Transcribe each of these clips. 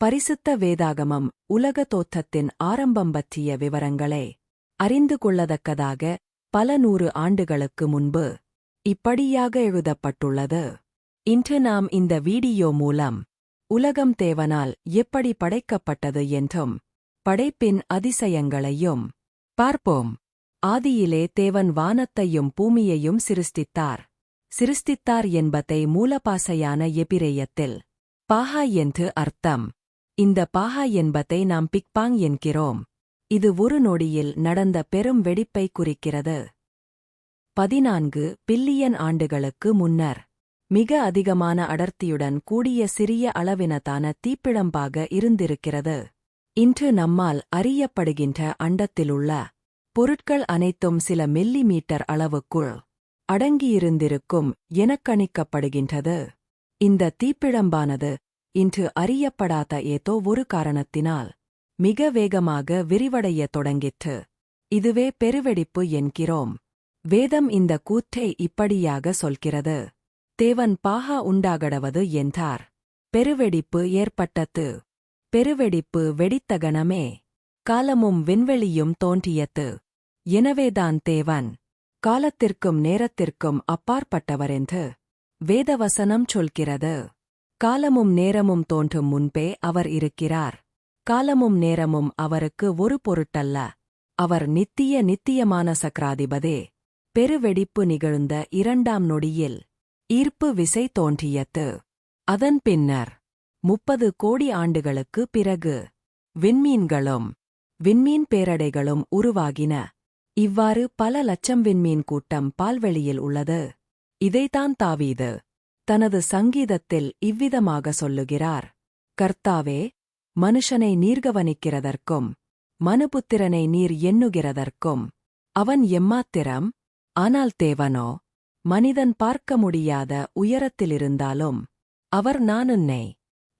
பரிசுத்த வேதாகமம் உலக தோற்றத்தின் ஆரம்பம் பற்றிய விவரங்களே அறிந்து கொள்ளத்தக்கதாக பல 100 ஆண்டுகளுக்கு முன்பு இப்படியாக எழுதப்பட்டுள்ளது. இன்று நாம் இந்த வீடியோ மூலம் உலகம் தேவனால் எப்படி படைக்கப்பட்டது என்றும் படைப்பின் அதிசயங்களையும் பார்ப்போம். ஆதியிலே தேவன் வானத்தையும் பூமியையும் சிருஷ்டித்தார் என்பதை மூலபாஷையான எபிரேயத்தில் பாஹா என்று அர்த்தம். இந்த பாஹா என்பதை நாம் பிக்பாங் என்கிறோம். இது ஒரு நொடியில் நடந்த பெரும் வெடிப்பை குறிக்கிறது. 14 பில்லியன் ஆண்டுகளுக்கு முன்னர் மிக அதிகமான அடர்த்தியுடன் கூடிய சிறிய அளவினதான தீப்பிழம்பாக இருந்திருக்கிறது. இன்று நம்மால் அறியப்படுகின்ற அண்டத்திலுள்ள பொருட்கள் அனைத்தும் சில மில்லி மீட்டர் அளவுக்குள் அடங்கியிருந்திருக்கும் எனக் கணிக்கப்படுகின்றது. இந்த தீப்பிழம்பானது இன்று அறியப்படாத ஏதோ ஒரு காரணத்தினால் மிக வேகமாக விரிவடையத் தொடங்கிற்று. இதுவே பெருவெடிப்பு என்கிறோம். வேதம் இந்த கூற்றை இப்படியாக சொல்கிறது. தேவன் பாஹா உண்டாகடவது என்றார். பெருவெடிப்பு ஏற்பட்டது. பெருவெடிப்பு வெடித்த கணமே காலமும் விண்வெளியும் தோன்றியது. எனவேதான் தேவன் காலத்திற்கும் நேரத்திற்கும் அப்பாற்பட்டவரென்று வேதவசனம் சொல்கிறது. காலமும் நேரமும் தோன்றும் முன்பே அவர் இருக்கிறார். காலமும் நேரமும் அவருக்கு ஒரு பொருட்டல்ல. அவர் நித்தியமான சக்ராதிபதே. பெருவெடிப்பு நிகழ்ந்த 2ஆம் நொடியில் ஈர்ப்பு விசை தோன்றியது. அதன் பின்னர் 30 கோடி ஆண்டுகளுக்கு பிறகு விண்மீன்களும் விண்மீன் பேரடைகளும் உருவாகின. இவ்வாறு பல லட்சம் விண்மீன் கூட்டம் பால்வெளியில் உள்ளது. இதைத்தான் தாவீது தனது சங்கீதத்தில் இவ்விதமாக சொல்லுகிறார். கர்த்தாவே, மனுஷனை நீர் கவனிக்கிறதற்கும் மனுபுத்திரனை நீர் எண்ணுகிறதற்கும் அவன் எம்மாத்திரம்? ஆனால் தேவனோ மனிதன் பார்க்க முடியாத உயரத்திலிருந்தாலும் அவர் நான் உன்னை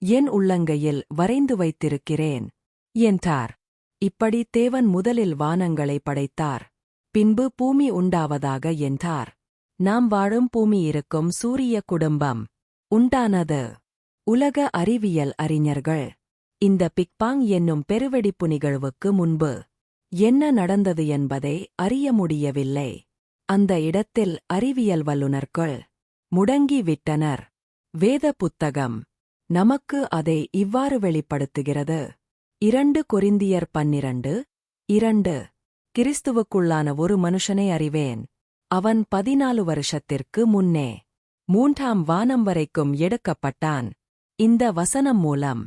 என் உள்ளங்கையில் வரைந்து வைத்திருக்கிறேன் என்றார். இப்படி தேவன் முதலில் வானங்களை படைத்தார். பின்பு பூமி உண்டாவதாக என்றார். நாம் வாழும் பூமி இருக்கும் சூரிய குடும்பம் உண்டானது. உலக அறிவியல் அறிஞர்கள் இந்த பிக்பாங் என்னும் பெருவெடிப்பு நிகழ்வுக்கு முன்பு என்ன நடந்தது என்பதை அறிய முடியவில்லை. அந்த இடத்தில் அறிவியல் வல்லுநர்கள் முடங்கி விட்டனர். வேத புத்தகம் நமக்கு அதை இவ்வாறு வெளிப்படுத்துகிறது. 2 கொரிந்தியர் 12:2 கிறிஸ்துவுக்குள்ளான ஒரு மனுஷனை அறிவேன். அவன் 14 வருஷத்திற்கு முன்னே 3ஆம் வானம் வரைக்கும் எடுக்கப்பட்டான். இந்த வசனம் மூலம்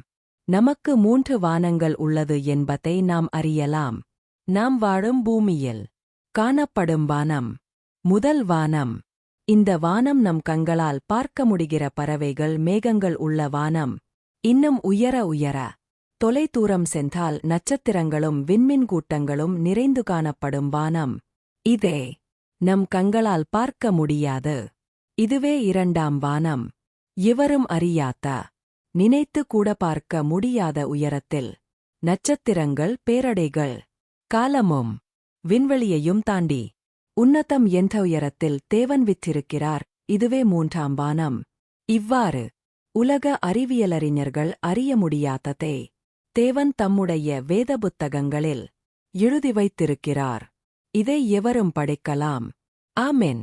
நமக்கு 3 வானங்கள் உள்ளது என்பதை நாம் அறியலாம். நாம் வாழும் பூமியில் காணப்படும் வானம் முதல் வானம். இந்த வானம் நம் கண்களால் பார்க்க முடிகிற பறவைகள் மேகங்கள் உள்ள வானம். இன்னும் உயர தொலைதூரம் சென்றால் நட்சத்திரங்களும் விண்மீன் கூட்டங்களும் நிறைந்து காணப்படும் வானம். இதே நம் கண்களால் பார்க்க முடியாது. இதுவே 2ஆம் வானம். எவரும் அறியாத நினைத்து கூட பார்க்க முடியாத உயரத்தில் நட்சத்திரங்கள் பேரடைகள் காலமும் விண்வெளியையும் தாண்டி உன்னதம் என்ற உயரத்தில் தேவன் விற்றிருக்கிறார். இதுவே 3ஆம் வானம். இவ்வாறு உலக அறிவியலறிஞர்கள் அறிய முடியாததை தேவன் தம்முடைய வேத புத்தகங்களில் எழுதி வைத்திருக்கிறார். இதை எவரும் படிக்கலாம். ஆமென்.